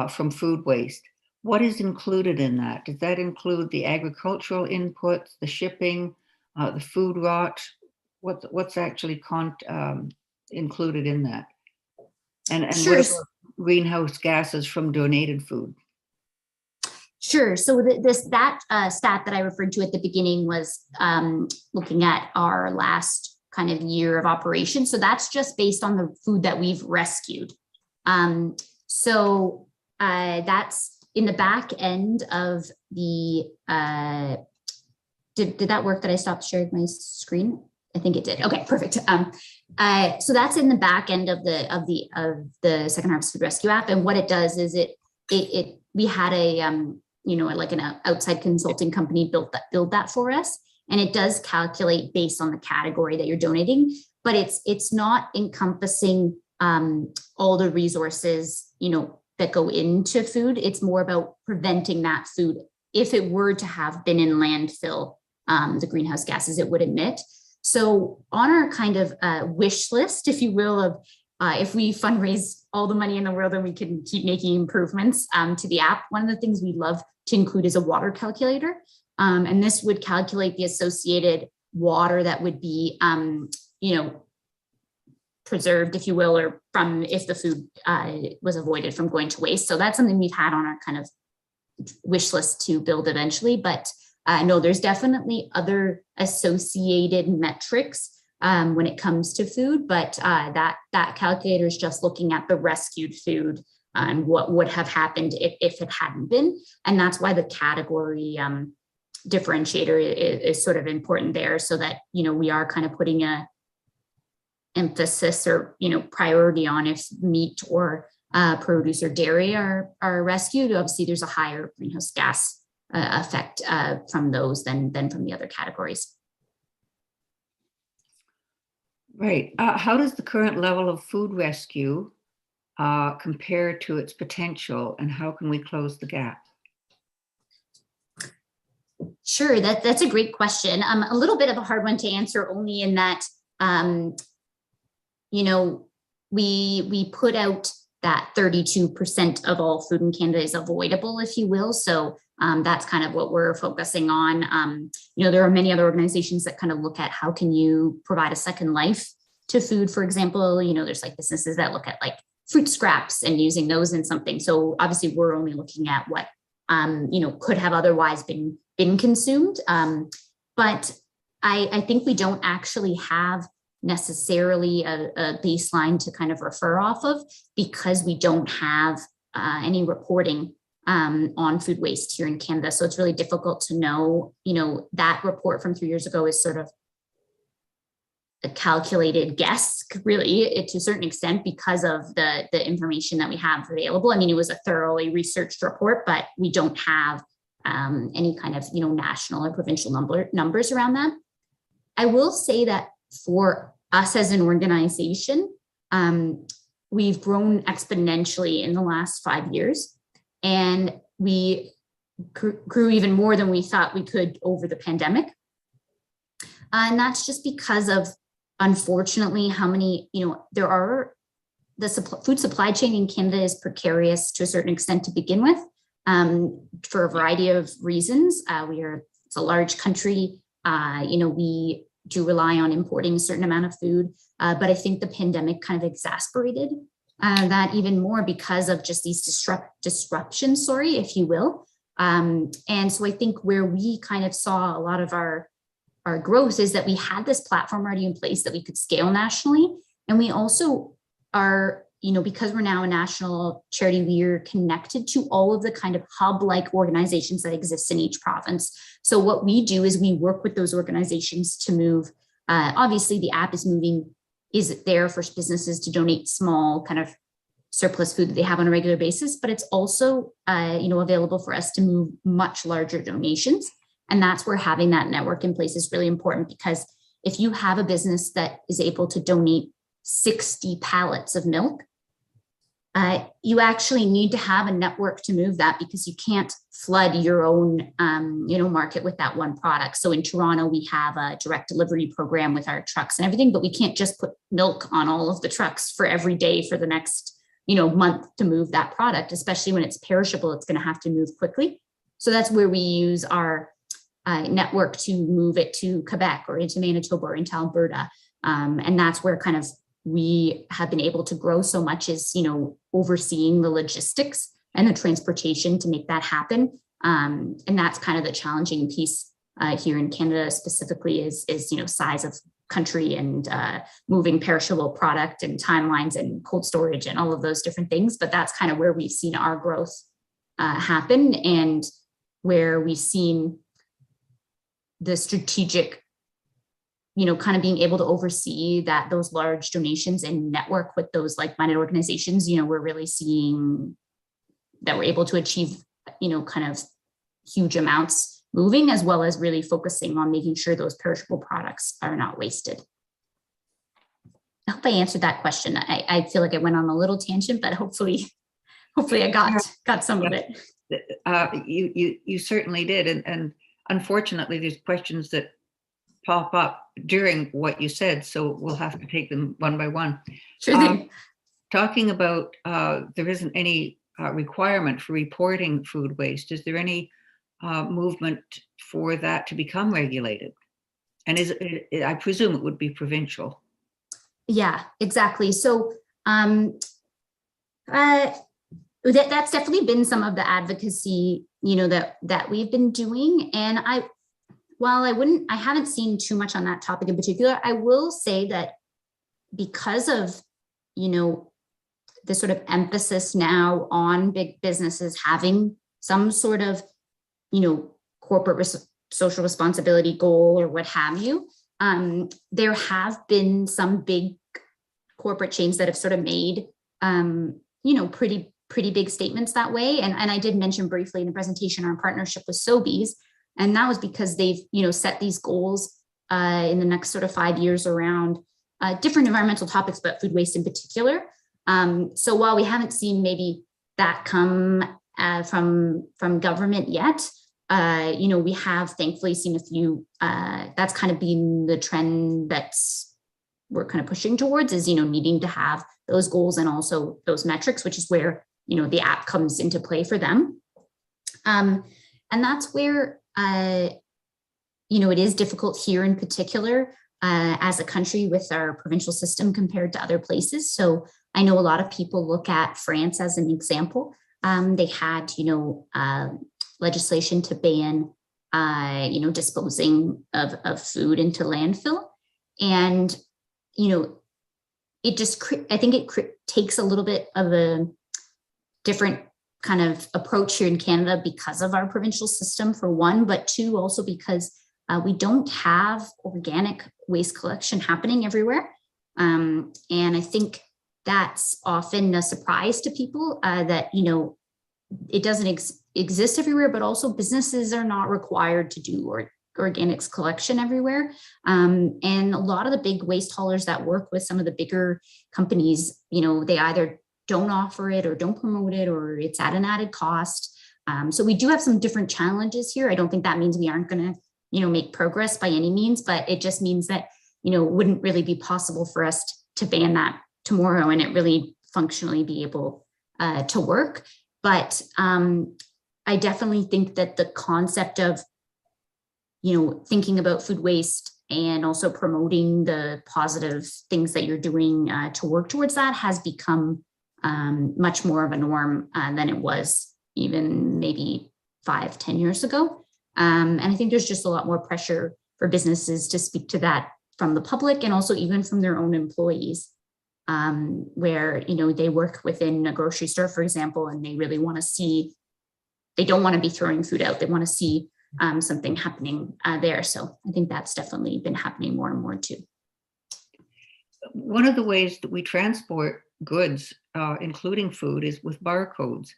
from food waste. What is included in that? Does that include the agricultural inputs, the shipping, the food rot? What's actually included in that? And Sure. what about greenhouse gases from donated food? Sure. So that stat that I referred to at the beginning was looking at our last kind of year of operation. So that's just based on the food that we've rescued. So that's in the back end of the. Did that work that I stopped sharing my screen? I think it did. Okay, perfect. So that's in the back end of the Second Harvest Food Rescue app, and what it does is we had a like an outside consulting company build that for us, and it does calculate based on the category that you're donating, but it's not encompassing all the resources that go into food. It's more about preventing that food, if it were to have been in landfill, the greenhouse gases it would emit. So on our kind of wish list, if you will, of if we fundraise all the money in the world and we can keep making improvements to the app, one of the things we love to include is a water calculator. And this would calculate the associated water that would be, preserved, if you will, or from if the food was avoided from going to waste. So that's something we've had on our kind of wish list to build eventually. But no, there's definitely other associated metrics when it comes to food, but that calculator is just looking at the rescued food and what would have happened if it hadn't been. And that's why the category differentiator is sort of important there, so that, we are kind of putting a emphasis or, priority on if meat or produce or dairy are rescued. Obviously, there's a higher greenhouse gas effect from those than from the other categories. Right. How does the current level of food rescue compared to its potential, and how can we close the gap? Sure, that's a great question. A little bit of a hard one to answer, only in that, you know, we put out that 32% of all food in Canada is avoidable, if you will. So that's kind of what we're focusing on. You know, there are many other organizations that kind of look at how can you provide a second life to food, for example. You know, there's like businesses that look at like fruit scraps and using those in something. So obviously we're only looking at what, you know, could have otherwise been consumed. But I think we don't actually have necessarily a baseline to kind of refer off of, because we don't have any reporting on food waste here in Canada. So it's really difficult to know. You know, that report from 3 years ago is sort of a calculated guess, really, to a certain extent, because of the information that we have available. I mean, it was a thoroughly researched report, but we don't have any kind of, you know, national or provincial numbers around that. I will say that for us as an organization, we've grown exponentially in the last 5 years, and we grew even more than we thought we could over the pandemic. And that's just because of, unfortunately, how many, you know, there are, the food supply chain in Canada is precarious to a certain extent to begin with, for a variety of reasons. It's a large country. You know, we do rely on importing a certain amount of food, but I think the pandemic kind of exacerbated that even more because of just these disruptions, if you will. And so I think where we kind of saw a lot of our growth is that we had this platform already in place that we could scale nationally. And we also are, you know, because we're now a national charity, we are connected to all of the kind of hub-like organizations that exist in each province. So what we do is we work with those organizations to move. Obviously, the app is there for businesses to donate small kind of surplus food that they have on a regular basis, but it's also, you know, available for us to move much larger donations. And that's where having that network in place is really important, because if you have a business that is able to donate 60 pallets of milk, you actually need to have a network to move that, because you can't flood your own, you know, market with that one product. So in Toronto, we have a direct delivery program with our trucks and everything, but we can't just put milk on all of the trucks for every day for the next, you know, month to move that product, especially when it's perishable. It's going to have to move quickly. So that's where we use our network to move it to Quebec or into Manitoba or into Alberta. And that's where kind of we have been able to grow so much, is, you know, overseeing the logistics and the transportation to make that happen. And that's kind of the challenging piece here in Canada specifically is, you know, size of country and moving perishable product and timelines and cold storage and all of those different things. But that's kind of where we've seen our growth happen, and where we've seen the strategic, you know, kind of being able to oversee those large donations and network with those like-minded organizations. You know, we're really seeing that we're able to achieve, you know, kind of huge amounts moving, as well as really focusing on making sure those perishable products are not wasted. I hope I answered that question. I feel like I went on a little tangent, but hopefully I got some of it. You certainly did. And unfortunately, there's questions that pop up during what you said, so we'll have to take them one by one. Sure thing. Talking about there isn't any requirement for reporting food waste. Is there any movement for that to become regulated? And I presume it would be provincial. Yeah, exactly. So that's definitely been some of the advocacy, you know, that we've been doing. And I haven't seen too much on that topic in particular. I will say that because of, you know, the sort of emphasis now on big businesses having some sort of, you know, corporate social responsibility goal or what have you, there have been some big corporate chains that have sort of made, you know, pretty big statements that way. And I did mention briefly in the presentation our partnership with Sobeys. And that was because they've, you know, set these goals in the next sort of 5 years around different environmental topics, but food waste in particular. So while we haven't seen maybe that come from government yet, we have thankfully seen a few, that's kind of been the trend we're kind of pushing towards, is, needing to have those goals and also those metrics, which is where, the app comes into play for them. And that's where, it is difficult here in particular as a country with our provincial system compared to other places. So I know a lot of people look at France as an example. They had, legislation to ban, disposing of food into landfill. And, it just, I think it takes a little bit of a different kind of approach here in Canada because of our provincial system, for one, but two, also because we don't have organic waste collection happening everywhere. And I think that's often a surprise to people that, it doesn't exist everywhere, but also businesses are not required to do organics collection everywhere. And a lot of the big waste haulers that work with some of the bigger companies, they either don't offer it or don't promote it, or it's at an added cost. So we do have some different challenges here. I don't think that means we aren't going to, make progress by any means, but it just means that, it wouldn't really be possible for us to ban that tomorrow and it really functionally be able to work. But I definitely think that the concept of, thinking about food waste and also promoting the positive things that you're doing to work towards that has become much more of a norm than it was even maybe 5-10 years ago. And I think there's just a lot more pressure for businesses to speak to that from the public and also even from their own employees, where, they work within a grocery store, for example, and they really want to see, they don't want to be throwing food out. They want to see something happening there. So I think that's definitely been happening more and more too. One of the ways that we transport goods, including food, is with barcodes.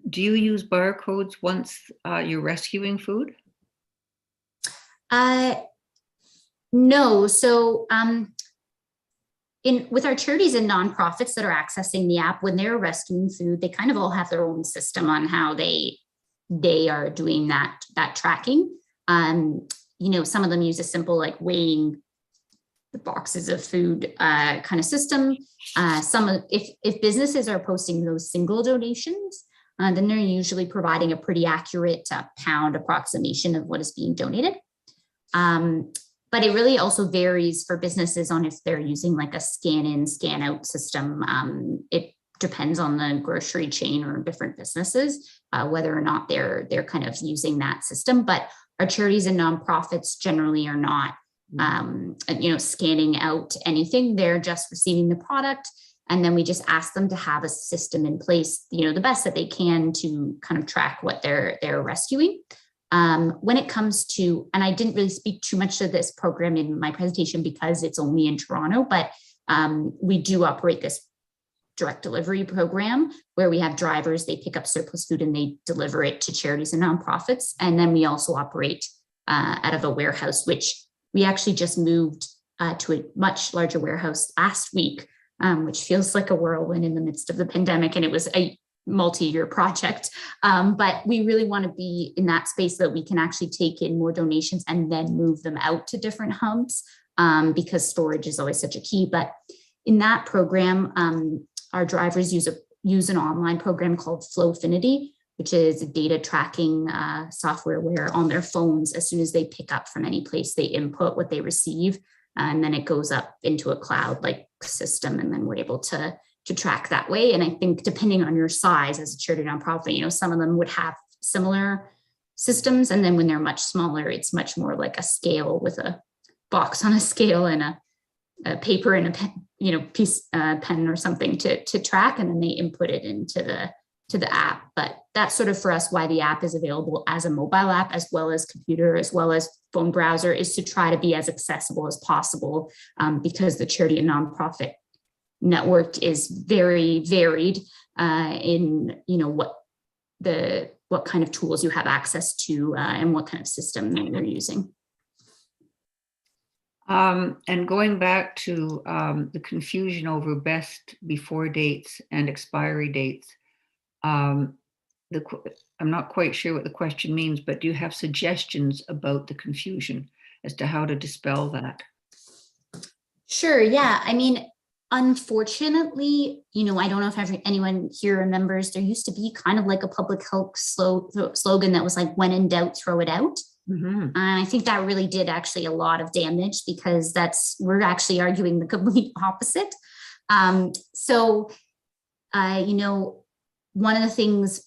Do you use barcodes once you're rescuing food? No. So with our charities and nonprofits that are accessing the app, when they're rescuing food, they kind of all have their own system on how they are doing that tracking. Some of them use a simple like weighing the boxes of food kind of system. If businesses are posting those single donations, then they're usually providing a pretty accurate pound approximation of what is being donated. But it really also varies for businesses on if they're using like a scan in, scan out system. It depends on the grocery chain or different businesses, whether or not they're kind of using that system. But our charities and nonprofits generally are not, scanning out anything. They're just receiving the product. And then we just ask them to have a system in place, the best that they can to kind of track what they're rescuing. When it comes to, and I didn't really speak too much to this program in my presentation because it's only in Toronto, but we do operate this direct delivery program where we have drivers, they pick up surplus food and they deliver it to charities and nonprofits. And then we also operate out of a warehouse, which we actually just moved to a much larger warehouse last week, which feels like a whirlwind in the midst of the pandemic. And it was a multi-year project. But we really want to be in that space so that we can actually take in more donations and then move them out to different hubs because storage is always such a key. But in that program, our drivers use an online program called Flowfinity, which is a data tracking software where on their phones, as soon as they pick up from any place, they input what they receive, and then it goes up into a cloud-like system, and then we're able to track that way. And I think depending on your size as a charity nonprofit, some of them would have similar systems, and then when they're much smaller, it's much more like a scale with a box on a scale and a paper and a pen, pen or something to track, and then they input it into the app. But that's sort of for us why the app is available as a mobile app, as well as computer, as well as phone browser, is to try to be as accessible as possible, because the charity and nonprofit network is very varied in what kind of tools you have access to and what kind of system you're using. And going back to the confusion over best before dates and expiry dates, um, I'm not quite sure what the question means, but do you have suggestions about the confusion as to how to dispel that? Sure. Yeah. I mean, unfortunately, I don't know if anyone here remembers, there used to be kind of like a public health slogan that was like, when in doubt, throw it out. Mm-hmm. I think that really did actually a lot of damage because we're actually arguing the complete opposite. So, one of the things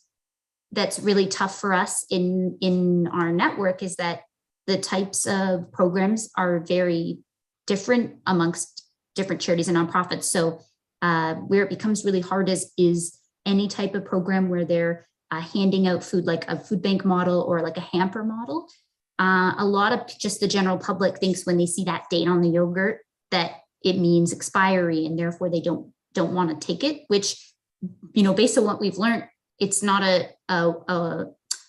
that's really tough for us in our network is that the types of programs are very different amongst different charities and nonprofits. So where it becomes really hard is any type of program where they're handing out food, like a food bank model or like a hamper model. A lot of just the general public thinks when they see that date on the yogurt that it means expiry, and therefore they don't want to take it, which, based on what we've learned, it's not a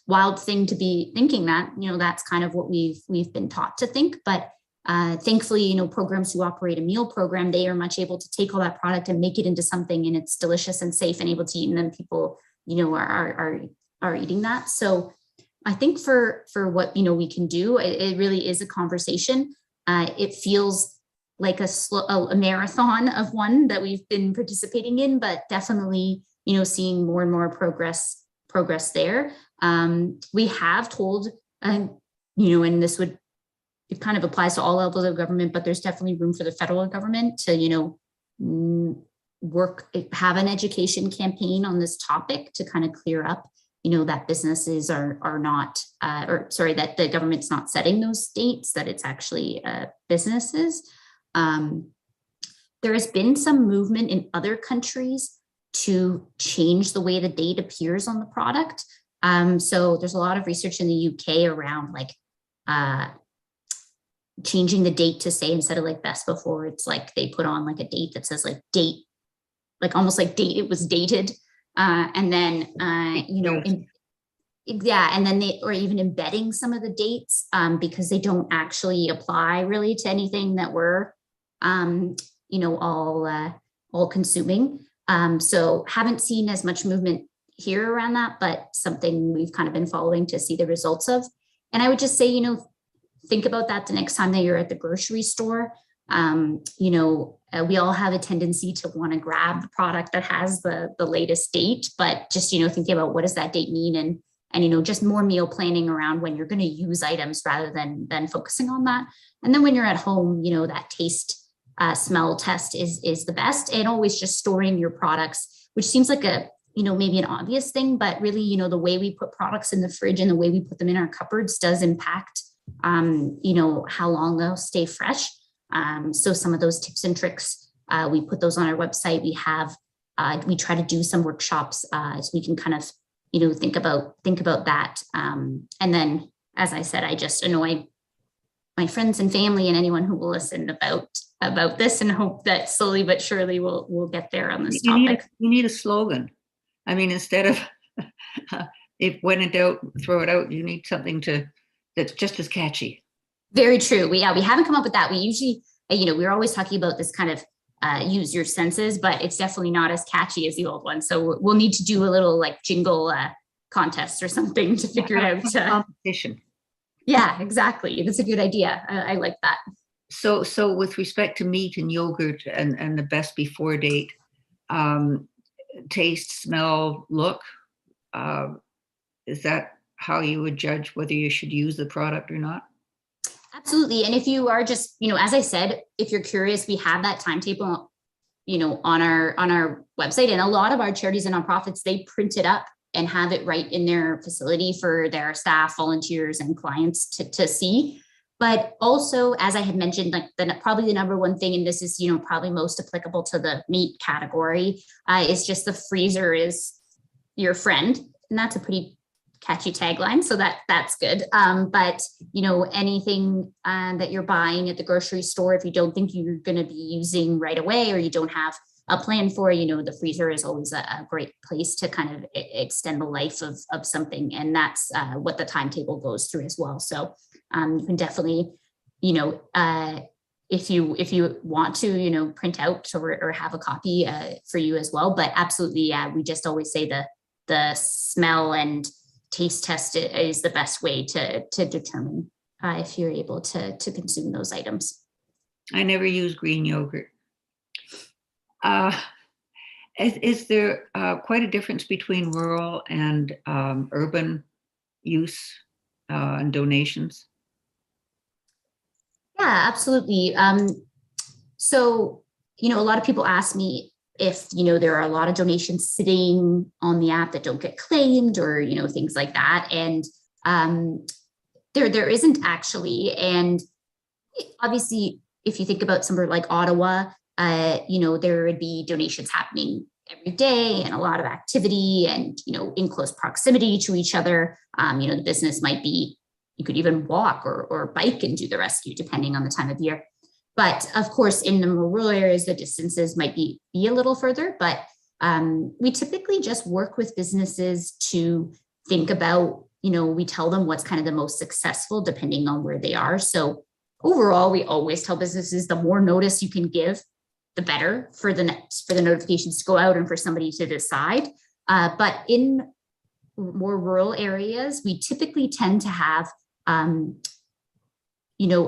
wild thing to be thinking that. That's kind of what we've been taught to think. But thankfully, programs who operate a meal program, they are much able to take all that product and make it into something, and it's delicious and safe and able to eat, and then people, are eating that. So I think for what, we can do, it really is a conversation. It feels like a marathon of one that we've been participating in, but definitely, seeing more and more progress there. We have told, and this it kind of applies to all levels of government, but there's definitely room for the federal government to, have an education campaign on this topic to kind of clear up, that businesses are not, that the government's not setting those dates, that it's actually businesses. There has been some movement in other countries to change the way the date appears on the product. So there's a lot of research in the UK around like changing the date to say, instead of like best before, it's like they put on like a date that says like date, like almost like date, it was dated. And then, and then or even embedding some of the dates because they don't actually apply really to anything that we're, all consuming. So haven't seen as much movement here around that, but something we've kind of been following to see the results of. And I would just say, think about that the next time that you're at the grocery store. We all have a tendency to want to grab the product that has the latest date, but just, thinking about what does that date mean, and just more meal planning around when you're going to use items rather than focusing on that. And then when you're at home, that taste smell test is the best, and always just storing your products, which seems like a, maybe an obvious thing, but really, the way we put products in the fridge and the way we put them in our cupboards does impact, how long they'll stay fresh. So some of those tips and tricks, we put those on our website. We try to do some workshops so we can kind of, think about that. And then, as I said, I just annoy my friends and family and anyone who will listen about this, and hope that slowly but surely we'll get there on this topic. You need a slogan. I mean, instead of if when in doubt, throw it out, you need something that's just as catchy. Very true. We haven't come up with that. We usually, we're always talking about this kind of use your senses, but it's definitely not as catchy as the old one. So we'll need to do a little like jingle contest or something to figure it out. Competition. Yeah, exactly. That's a good idea. I like that. So with respect to meat and yogurt and the best before date, taste, smell, look, is that how you would judge whether you should use the product or not? Absolutely. And if you are just, as I said, if you're curious, we have that timetable, on our website, and a lot of our charities and nonprofits, they print it up and have it right in their facility for their staff, volunteers, and clients to see. But also, as I had mentioned, like probably the number one thing, and this is, probably most applicable to the meat category, is just the freezer is your friend. And that's a pretty catchy tagline, so that's good. But anything that you're buying at the grocery store, if you don't think you're going to be using right away, or you don't have a plan for, the freezer is always a great place to kind of extend the life of something, and that's what the timetable goes through as well. So you can definitely, if you want to, print out or have a copy for you as well. But absolutely, yeah, we just always say the smell and taste test is the best way to determine if you're able to consume those items. I never use green yogurt. Is there quite a difference between rural and urban use and donations? Yeah, absolutely. So, a lot of people ask me if, there are a lot of donations sitting on the app that don't get claimed or, things like that. And there isn't actually. And obviously, if you think about somewhere like Ottawa, there would be donations happening every day and a lot of activity and, in close proximity to each other. The business might be, you could even walk or bike and do the rescue depending on the time of year. But of course, in the more rural areas, the distances might be a little further, but we typically just work with businesses to think about, we tell them what's kind of the most successful depending on where they are. So overall, we always tell businesses the more notice you can give, the better for the notifications to go out and for somebody to decide. But in more rural areas, we typically tend to have, a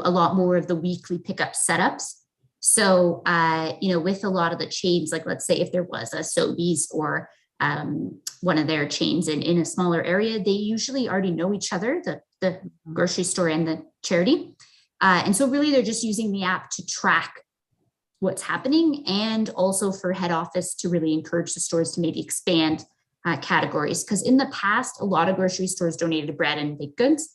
lot more of the weekly pickup setups. So, with a lot of the chains, like let's say if there was a Sobeys or one of their chains in a smaller area, they usually already know each other, the grocery store and the charity. And so really they're just using the app to track what's happening and also for head office to really encourage the stores to maybe expand categories. Because in the past, a lot of grocery stores donated bread and baked goods,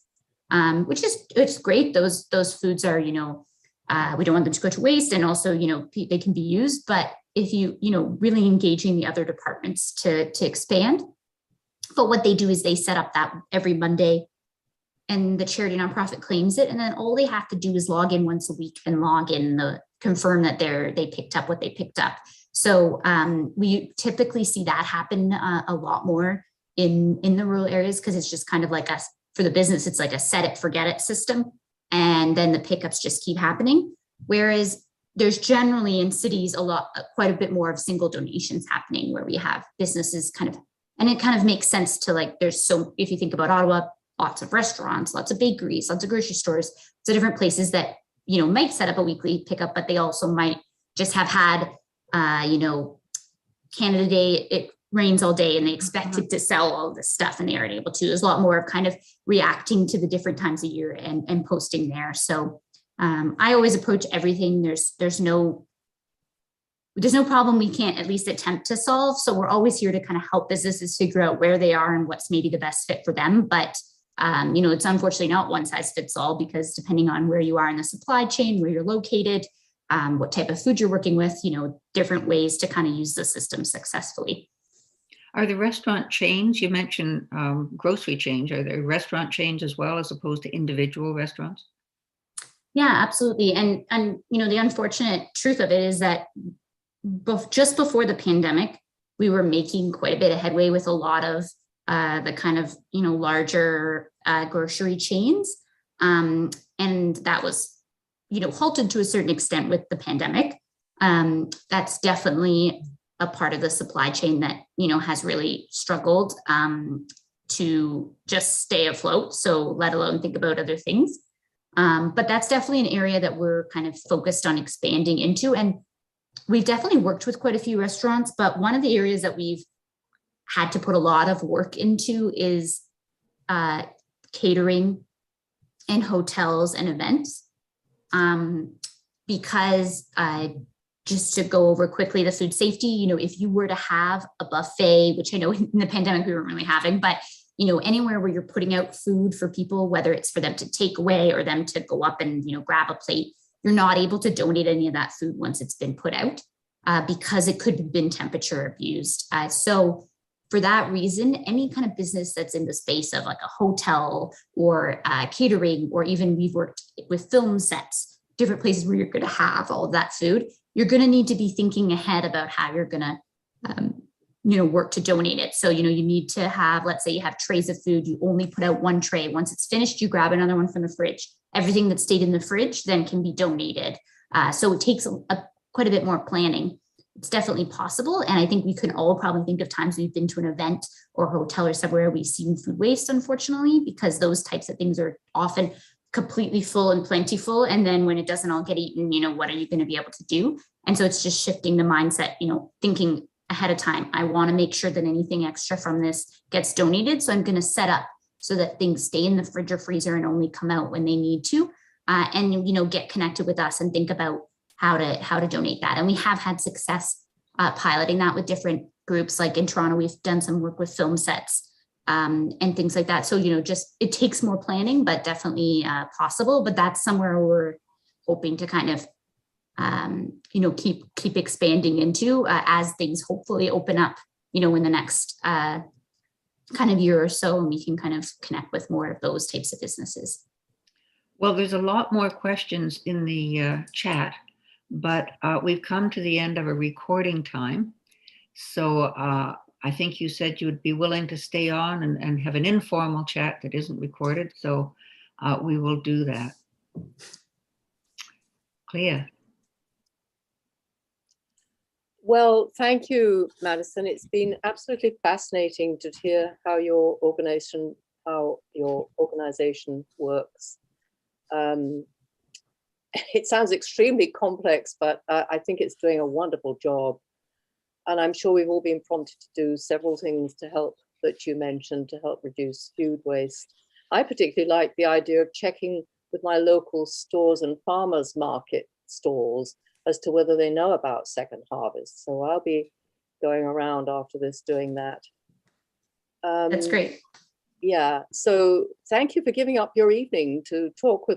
which is it's great. Those foods are, we don't want them to go to waste, and also, they can be used. But if you, really engaging the other departments to expand. But what they do is they set up that every Monday, and the charity nonprofit claims it, and then all they have to do is log in once a week and log in confirm that they picked up what they picked up. So we typically see that happen a lot more in the rural areas, because it's just kind of like for the business, it's like a set it, forget it system. And then the pickups just keep happening. Whereas there's generally in cities quite a bit more of single donations happening, where we have businesses and it kind of makes sense to if you think about Ottawa, lots of restaurants, lots of bakeries, lots of grocery stores, so different places that, might set up a weekly pickup, but they also might just have had, Canada Day, it rains all day and they expected to sell all this stuff and they aren't able to. There's a lot more of kind of reacting to the different times of year and posting there. So I always approach everything. There's no problem we can't at least attempt to solve. So we're always here to kind of help businesses figure out where they are and what's maybe the best fit for them. But it's unfortunately not one size fits all, because depending on where you are in the supply chain, where you're located, what type of food you're working with, different ways to kind of use the system successfully. Are the restaurant chains, you mentioned grocery chains, are there restaurant chains as well as opposed to individual restaurants? Yeah, absolutely. And the unfortunate truth of it is that just before the pandemic, we were making quite a bit of headway with a lot of the kind of, larger grocery chains. And that was, halted to a certain extent with the pandemic. That's definitely a part of the supply chain that, has really struggled to just stay afloat. So let alone think about other things. But that's definitely an area that we're kind of focused on expanding into. And we've definitely worked with quite a few restaurants, but one of the areas that we've had to put a lot of work into is catering and hotels and events. Because just to go over quickly, the food safety, if you were to have a buffet, which I know in the pandemic we weren't really having, but anywhere where you're putting out food for people, whether it's for them to take away or them to go up and, grab a plate, you're not able to donate any of that food once it's been put out because it could have been temperature abused. So for that reason, any kind of business that's in the space of like a hotel or catering, or even we've worked with film sets, different places where you're going to have all of that food, you're going to need to be thinking ahead about how you're going to work to donate it. So, you need to have, let's say you have trays of food, you only put out one tray. Once it's finished, you grab another one from the fridge. Everything that stayed in the fridge then can be donated. So it takes quite a bit more planning. It's definitely possible. And I think we can all probably think of times we've been to an event or a hotel or somewhere we've seen food waste, unfortunately, because those types of things are often completely full and plentiful. And then when it doesn't all get eaten, what are you going to be able to do? And so it's just shifting the mindset, thinking ahead of time. I want to make sure that anything extra from this gets donated. So I'm going to set up so that things stay in the fridge or freezer and only come out when they need to. And get connected with us and think about how to donate that. And we have had success piloting that with different groups. Like in Toronto, we've done some work with film sets and things like that. So, just it takes more planning, but definitely possible. But that's somewhere we're hoping to kind of, keep expanding into as things hopefully open up, in the next kind of year or so, and we can kind of connect with more of those types of businesses. Well, there's a lot more questions in the chat, but we've come to the end of a recording time. So I think you said you would be willing to stay on and have an informal chat that isn't recorded. So we will do that. Clea. Well, thank you, Madison. It's been absolutely fascinating to hear how your organization works. It sounds extremely complex, but I think it's doing a wonderful job. And I'm sure we've all been prompted to do several things to help that you mentioned to help reduce food waste. I particularly like the idea of checking with my local stores and farmers market stalls as to whether they know about second harvest. So I'll be going around after this doing that. That's great. Yeah, so thank you for giving up your evening to talk with us.